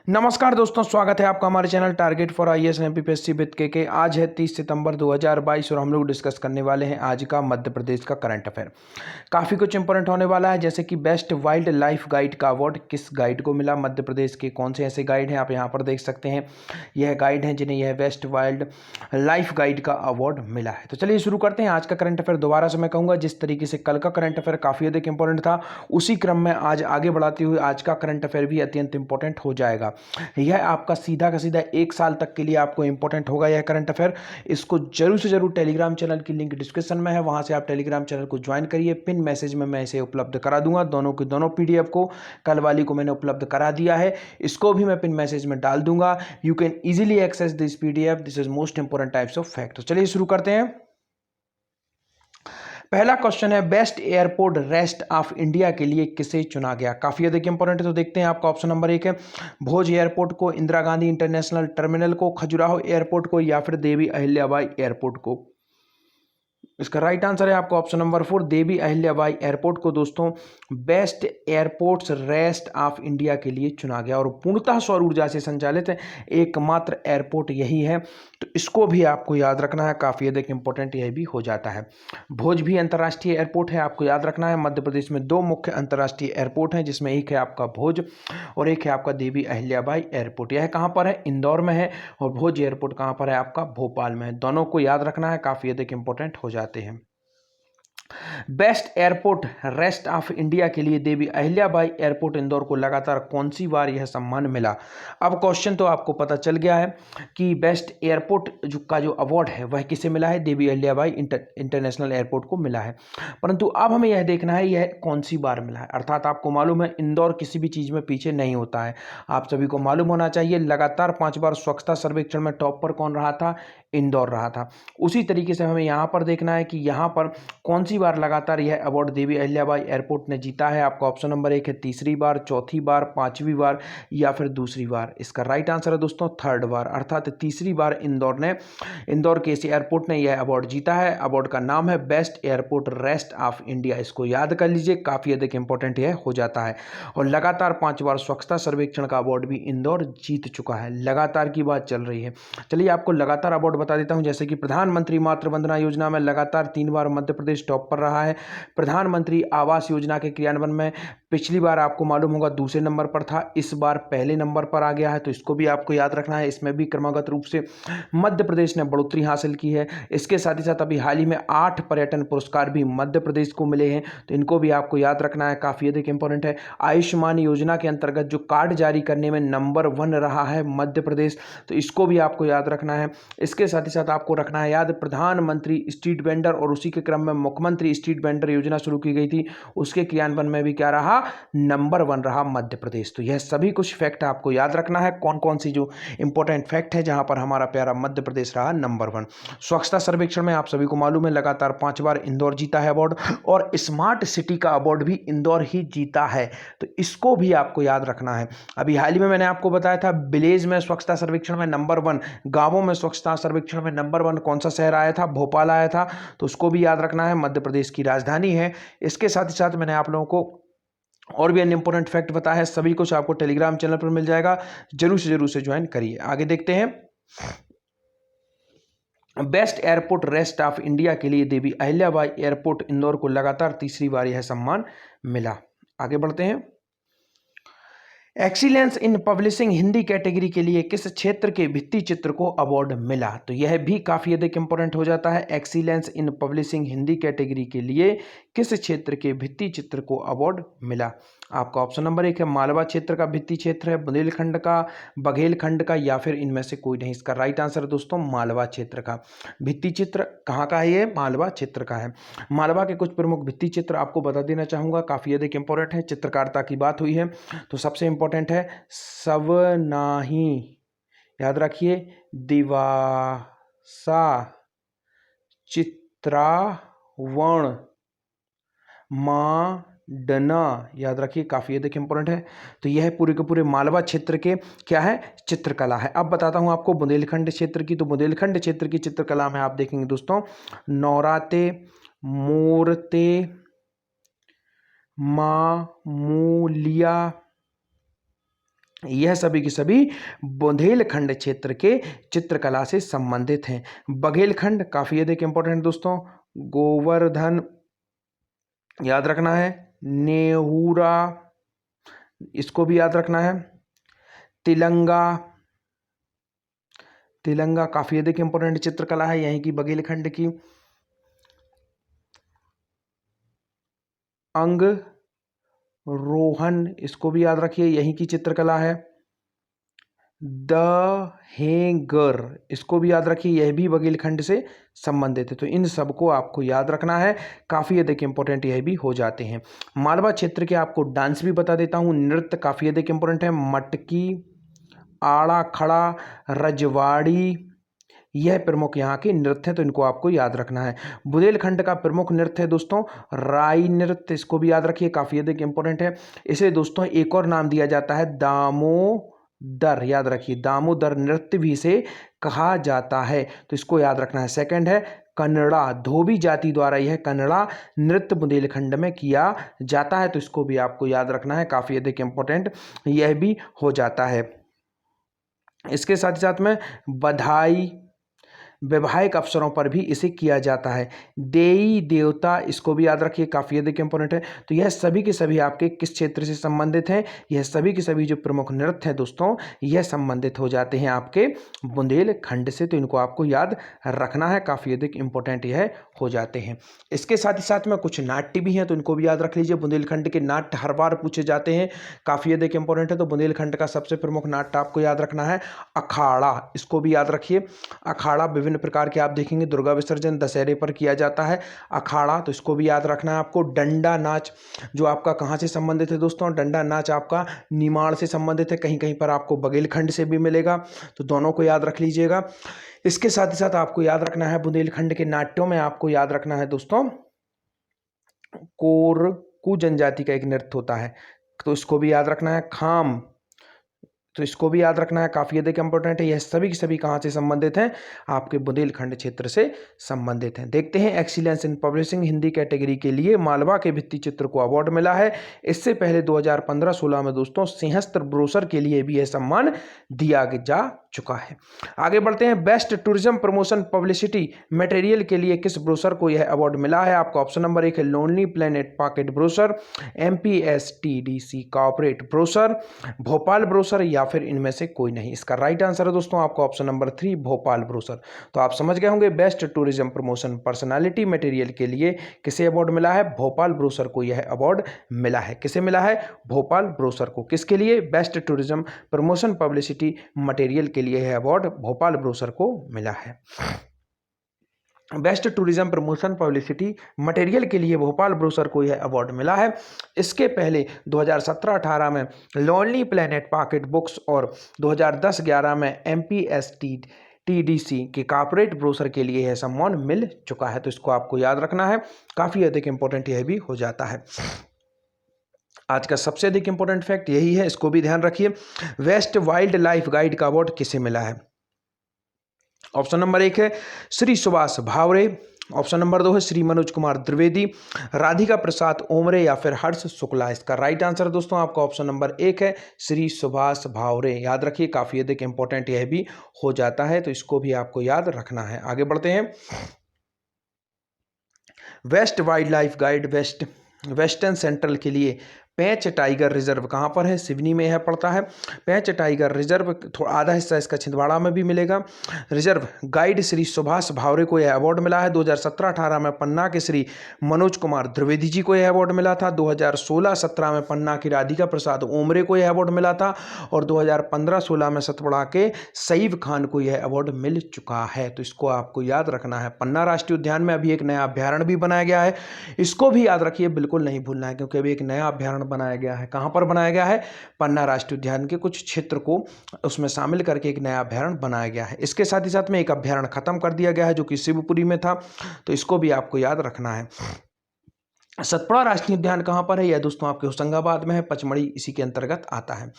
नमस्कार दोस्तों, स्वागत है आपका हमारे channel target for IAS and MPSC with के। आज है 30 सितंबर 2022 और हम लोग डिस्कस करने वाले हैं आज का मध्य प्रदेश का करंट अफेयर। काफ़ी कुछ इंपॉर्टेंट होने वाला है, जैसे कि बेस्ट वाइल्ड लाइफ गाइड का अवार्ड किस गाइड को मिला, मध्य प्रदेश के कौन से ऐसे गाइड हैं आप यहाँ पर देख सकते हैं। यह गाइड हैं जिन्हें यह बेस्ट वाइल्ड लाइफ गाइड का अवार्ड मिला है। तो चलिए शुरू करते हैं आज का करंट अफेयर। दोबारा से मैं कहूँगा, जिस तरीके से कल का करंट अफेयर काफ़ी अधिक इंपॉर्टेंट था, उसी क्रम में आज आगे बढ़ाते हुए आज का करंट अफेयर भी अत्यंत इंपॉर्टेंट हो जाएगा। यह आपका सीधा का सीधा 1 साल तक के लिए आपको इंपॉर्टेंट होगा यह करंट अफेयर। इसको जरूर से जरूर टेलीग्राम चैनल की लिंक डिस्क्रिप्शन में है, वहां से आप टेलीग्राम चैनल को ज्वाइन करिए। पिन मैसेज में मैं इसे उपलब्ध करा दूंगा, दोनों की दोनों पीडीएफ को। कल वाली को मैंने उपलब्ध करा दिया है, इसको भी मैं पिन मैसेज में डाल दूंगा। You can easily access this PDF, this is most important types of fact. तो चलिए शुरू करते हैं। पहला क्वेश्चन है, best airport rest of India के लिए किसे चुना गया। काफी अधिक इंपॉर्टेंट है, तो देखते हैं। आपका ऑप्शन नंबर 1 है भोज एयरपोर्ट को, इंदिरा गांधी इंटरनेशनल टर्मिनल को, खजुराहो एयरपोर्ट को, या फिर देवी अहिल्याबाई एयरपोर्ट को। इसका राइट आंसर है आपका option number 4 Devi Ahilyabai airport को दोस्तों best airports rest of India के लिए चुना गया। और पूर्णतः सौर ऊर्जा से संचालित है एकमात्र एयरपोर्ट यही है, तो इसको भी आपको याद रखना है। काफी अधिक इंपॉर्टेंट यह भी हो जाता है। भोज भी अंतर्राष्ट्रीय एयरपोर्ट है, आपको याद रखना है। मध्य प्रदेश में 2 मुख्य अंतर्राष्ट्रीय एयरपोर्ट हैं, जिसमें एक है आपका भोज और एक है आपका देवी अहिल्याबाई एयरपोर्ट। यह कहाँ पर है? इंदौर में है। और भोज एयरपोर्ट कहाँ पर है? आपका भोपाल में है। दोनों को याद रखना है, काफी अधिक इंपॉर्टेंट हो जाते हैं। Best airport rest of India के लिए देवी अहिल्याबाई एयरपोर्ट इंदौर को लगातार कौन सी बार यह सम्मान मिला। अब क्वेश्चन तो आपको पता चल गया है कि बेस्ट एयरपोर्ट का जो अवार्ड है वह किसे मिला है? देवी अहिल्याबाई इंटरनेशनल एयरपोर्ट को मिला है। परंतु अब हमें यह देखना है यह कौन सी बार मिला है। अर्थात आपको मालूम है इंदौर किसी भी चीज में पीछे नहीं होता है, आप सभी को मालूम होना चाहिए। लगातार 5 बार स्वच्छता सर्वेक्षण में टॉप पर कौन रहा था? इंदौर रहा था। उसी तरीके से हमें यहाँ पर देखना है कि यहाँ पर कौन सी बार लगातार यह अवार्ड देवी अहिल्याबाई एयरपोर्ट ने जीता है। आपका ऑप्शन नंबर 1 है तीसरी बार, चौथी बार, 5वीं बार, या फिर दूसरी बार। इसका राइट आंसर है दोस्तों 3rd बार, अर्थात तीसरी बार इंदौर के इस एयरपोर्ट ने यह अवार्ड जीता है। अवार्ड का नाम है best airport rest of India. इसको याद कर लीजिए, काफी अधिक इंपॉर्टेंट यह हो जाता है। और लगातार 5 बार स्वच्छता सर्वेक्षण का अवार्ड भी इंदौर जीत चुका है। लगातार की बात चल रही है। चलिए आपको लगातार अवार्ड बता देता हूं, जैसे कि प्रधानमंत्री मातृ वंदना योजना में लगातार 3 बार मध्य प्रदेश टॉप पर रहा है। प्रधानमंत्री आवास योजना के क्रियान्वयन में पिछली बार आपको मालूम होगा दूसरे नंबर पर था, इस बार पहले नंबर पर आ गया है, तो इसको भी आपको याद रखना है। इसमें भी क्रमागत रूप से मध्य प्रदेश ने बढ़ोतरी हासिल की है। इसके साथ ही साथ अभी हाल ही में 8 पर्यटन पुरस्कार भी मध्य प्रदेश को मिले हैं, तो इनको भी आपको याद रखना है, काफी अधिक इंपॉर्टेंट है। आयुष्मान योजना के अंतर्गत जो कार्ड जारी करने में नंबर 1 रहा है मध्य प्रदेश, तो इसको भी आपको याद रखना है। इसके साथ ही साथ आपको रखना है याद प्रधानमंत्री स्ट्रीट वेंडर, और उसी के क्रम में मुख्यमंत्री स्ट्रीट वेंडर योजना शुरू की गई थी, उसके क्रियान्वयन में भी क्या रहा? नंबर 1 रहा मध्य प्रदेश। तो यह सभी कुछ फैक्ट आपको याद रखना है, कौन कौन सी जो इंपॉर्टेंट फैक्ट है जहां पर हमारा प्यारा मध्य प्रदेश रहा नंबर 1। स्वच्छता सर्वेक्षण में आप सभी को मालूम है लगातार 5 बार इंदौर जीता है अवार्ड, और स्मार्ट सिटी का अवार्ड भी इंदौर ही जीता है, तो इसको भी आपको याद रखना है। अभी हाल ही में मैंने आपको बताया था विलेज में स्वच्छता सर्वेक्षण में नंबर 1, गांवों में स्वच्छता सर्वेक्षण में नंबर 1 कौन सा शहर आया था? भोपाल आया था, तो उसको भी याद रखना है, मध्य प्रदेश की राजधानी है। इसके साथ ही साथ मैंने आप लोगों को और भी अन्य इंपॉर्टेंट फैक्ट बताया है, सभी कुछ आपको टेलीग्राम चैनल पर मिल जाएगा, जरूर से ज्वाइन करिए। आगे देखते हैं। Best airport rest of India के लिए देवी अहिल्याबाई एयरपोर्ट इंदौर को लगातार तीसरी बार यह सम्मान मिला। आगे बढ़ते हैं। Excellence in publishing Hindi category के लिए किस क्षेत्र के भित्ति चित्र को अवार्ड मिला? तो यह भी काफी अधिक इंपॉर्टेंट हो जाता है। Excellence in publishing Hindi category के लिए किस क्षेत्र के भित्ति चित्र को अवार्ड मिला? आपका ऑप्शन नंबर 1 है मालवा क्षेत्र का भित्ति क्षेत्र है, बुंदेलखंड का, बघेलखंड का, या फिर इनमें से कोई नहीं। इसका राइट आंसर है दोस्तों मालवा क्षेत्र का। भित्ति चित्र कहाँ का है? ये मालवा क्षेत्र का है। मालवा के कुछ प्रमुख भित्ति चित्र आपको बता देना चाहूंगा, काफी अधिक इंपॉर्टेंट है। चित्रकारिता की बात हुई है तो सबसे इंपॉर्टेंट है सवनाही, याद रखिए, दिवासा, चित्रावण, मांडना, याद रखिए, काफी अधिक इंपॉर्टेंट है। तो यह पूरे के पूरे मालवा क्षेत्र के क्या है? चित्रकला है। अब बताता हूं आपको बुंदेलखंड क्षेत्र की। तो बुंदेलखंड क्षेत्र की चित्रकला में आप देखेंगे दोस्तों नौराते, मूर्ते, मामूलिया, यह सभी की सभी बुंदेलखंड क्षेत्र के चित्रकला से संबंधित हैं। बघेलखंड काफी अधिक इंपॉर्टेंट दोस्तों। गोवर्धन याद रखना है। नेहुरा इसको भी याद रखना है। तिलंगा, तिलंगा काफी अधिक इंपॉर्टेंट चित्रकला है यहीं की बघेलखंड की। अंग रोहन इसको भी याद रखिए यहीं की चित्रकला है। दहेंगर इसको भी याद रखिए यह भी बघेलखंड से संबंधित है। तो इन सबको आपको याद रखना है, काफी अधिक इंपॉर्टेंट यह भी हो जाते हैं। मालवा क्षेत्र के आपको डांस भी बता देता हूं। नृत्य काफी अधिक इंपॉर्टेंट है। मटकी, आड़ा खड़ा, रजवाड़ी, यह प्रमुख यहाँ के नृत्य हैं, तो इनको आपको याद रखना है। बुंदेलखंड का प्रमुख नृत्य है दोस्तों राई नृत्य, इसको भी याद रखिए काफी अधिक इंपॉर्टेंट है। इसे दोस्तों एक और नाम दिया जाता है दामोदर, याद रखिए दामोदर नृत्य भी इसे कहा जाता है, तो इसको याद रखना है। सेकंड है कन्नड़ा, धोबी जाति द्वारा यह कन्नड़ा नृत्य बुंदेलखंड में किया जाता है, तो इसको भी आपको याद रखना है, काफी अधिक इंपॉर्टेंट यह भी हो जाता है। इसके साथ ही साथ में बधाई, वैवाहिक अवसरों पर भी इसे किया जाता है। देई देवता इसको भी याद रखिए काफी अधिक इंपॉर्टेंट है। तो यह सभी के सभी आपके किस क्षेत्र से संबंधित हैं? यह सभी के सभी जो प्रमुख नृत्य हैं दोस्तों यह संबंधित हो जाते हैं आपके बुंदेलखंड से, तो इनको आपको याद रखना है, काफी अधिक इंपॉर्टेंट यह हो जाते हैं। इसके साथ ही साथ में कुछ नाट्य भी हैं, तो इनको भी याद रख लीजिए। बुंदेलखंड के नाट्य हर बार पूछे जाते हैं, काफी अधिक इंपॉर्टेंट है। तो बुंदेलखंड का सबसे प्रमुख नाट्य आपको याद रखना है अखाड़ा, इसको भी याद रखिए। अखाड़ा विभिन्न प्रकार के आप देखेंगे, दुर्गा विसर्जन दशहरे पर किया जाता है अखाड़ा, तो इसको भी याद रखना है आपको। डंडा नाच जो आपका कहाँ से संबंधित है दोस्तों? डंडा नाच आपका निमाड़ से संबंधित है, कहीं कहीं पर आपको बघेलखंड से भी मिलेगा, तो दोनों को याद रख लीजिएगा। इसके साथ ही साथ आपको याद रखना है बुंदेलखंड के नाट्यों में आपको याद रखना है दोस्तों कोरकू जनजाति का एक नृत्य होता है, तो इसको भी याद रखना है। खाम, तो इसको भी याद रखना है, काफी अधिक इंपॉर्टेंट है। यह सभी के सभी कहां से संबंधित हैं? आपके बुंदेलखंड क्षेत्र से संबंधित हैं। देखते हैं excellence in publishing Hindi category के लिए मालवा के भित्ति चित्र को अवार्ड मिला है। इससे पहले 2015-16 में दोस्तों सिंहस्थ ब्रोशर के लिए भी यह सम्मान दिया जा चुका है। आगे बढ़ते हैं। Best tourism promotion publicity material के लिए किस ब्रोशर को यह अवार्ड मिला है? आपका ऑप्शन नंबर 1 है lonely planet pocket brochure, MPSTDC corporate brochure, Bhopal brochure, या फिर इनमें से कोई नहीं। इसका राइट आंसर है दोस्तों आपका ऑप्शन नंबर 3 भोपाल ब्रोशर। तो आप समझ गए होंगे best tourism promotion personality material के लिए किसे अवार्ड मिला है? भोपाल ब्रोशर को यह अवार्ड मिला है। किसे मिला है? भोपाल ब्रोशर को। किसके लिए? Best tourism promotion publicity material के लिए यह अवार्ड भोपाल ब्रोशर को मिला है। Best tourism promotion publicity material के लिए भोपाल ब्रोशर को यह अवार्ड मिला है। इसके पहले 2017-18 में लोनली प्लेनेट पॉकेट बुक्स और 2010-11 में MPSTDC के कॉर्पोरेट ब्रोशर के लिए यह सम्मान मिल चुका है, तो इसको आपको याद रखना है, काफी अधिक इंपॉर्टेंट यह भी हो जाता है। आज का सबसे अधिक इंपॉर्टेंट फैक्ट यही है, इसको भी ध्यान रखिए। वेस्ट वाइल्ड लाइफ गाइड का अवार्ड किसे मिला है? ऑप्शन नंबर 1 है श्री सुभाष भावरे, ऑप्शन नंबर 2 है श्री मनोज कुमार द्विवेदी, राधिका प्रसाद ओमरे, या फिर हर्ष शुक्ला। इसका राइट आंसर दोस्तों आपका ऑप्शन नंबर 1 है श्री सुभाष भावरे। याद रखिए, काफी अधिक इंपॉर्टेंट यह भी हो जाता है, तो इसको भी आपको याद रखना है। आगे बढ़ते हैं। West wild life guide western central के लिए पेंच टाइगर रिजर्व कहाँ पर है? सिवनी में यह पड़ता है। पेंच टाइगर रिजर्व थोड़ा आधा हिस्सा इसका छिंदवाड़ा में भी मिलेगा। रिजर्व गाइड श्री सुभाष भावरे को यह अवार्ड मिला है। 2017-18 में पन्ना के श्री मनोज कुमार द्विवेदी जी को यह अवार्ड मिला था। 2016-17 में पन्ना की राधिका प्रसाद ओमरे को यह अवार्ड मिला था, और 2015-16 में सतपुड़ा के सईद खान को यह अवार्ड मिल चुका है, तो इसको आपको याद रखना है। पन्ना राष्ट्रीय उद्यान में अभी एक नया अभ्यारण्य भी बनाया गया है, इसको भी याद रखिए, बिल्कुल नहीं भूलना है, क्योंकि अभी एक नया अभ्यारण्य बनाया गया है। कहां पर बनाया गया है? पन्ना राष्ट्रीय उद्यान के कुछ क्षेत्र को उसमें शामिल करके एक नया अभ्यारण्य बनाया गया है। इसके साथ ही साथ में एक अभ्यारण्य खत्म कर दिया गया है जो कि शिवपुरी में था, तो इसको भी आपको याद रखना है। सतपुड़ा राष्ट्रीय उद्यान कहाँ पर है? यह दोस्तों आपके होशंगाबाद में है, पचमढ़ी इसी के अंतर्गत आता है।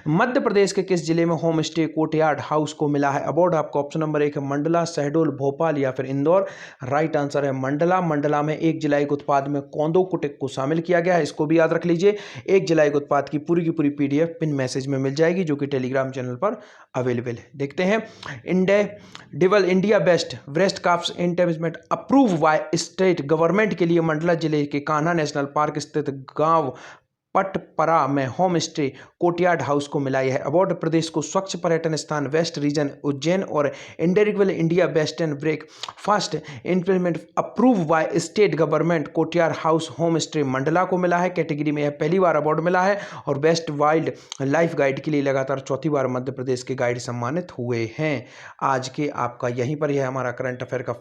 मध्य प्रदेश के किस जिले में होम स्टे कोर्टयार्ड हाउस को मिला है अवार्ड? आपका ऑप्शन नंबर 1 है मंडला, शहडोल, भोपाल या फिर इंदौर। राइट आंसर है मंडला। मंडला में एक जिलाइक उत्पाद में कोंदो कुटिक को शामिल किया गया है, इसको भी याद रख लीजिए। एक जिलाइक उत्पाद की पूरी PDF पिन मैसेज में मिल जाएगी, जो कि टेलीग्राम चैनल पर अवेलेबल है। देखते हैं India best breast carbs entertainment approve by state government के लिए मंडला जिले के कान्हा नेशनल पार्क स्थित गांव पटपरा में होम स्टे कोर्टयार्ड हाउस को मिला यह अवार्ड। प्रदेश को स्वच्छ पर्यटन स्थान वेस्ट रीजन उज्जैन और incredible India bed and breakfast implement approve by state government courtyard house homestay Mandla को मिला है। कैटेगरी में यह पहली बार अवार्ड मिला है और बेस्ट वाइल्ड लाइफ गाइड के लिए लगातार चौथी बार मध्य प्रदेश के गाइड सम्मानित हुए हैं। आज के आपका यहीं पर यह हमारा करंट अफेयर का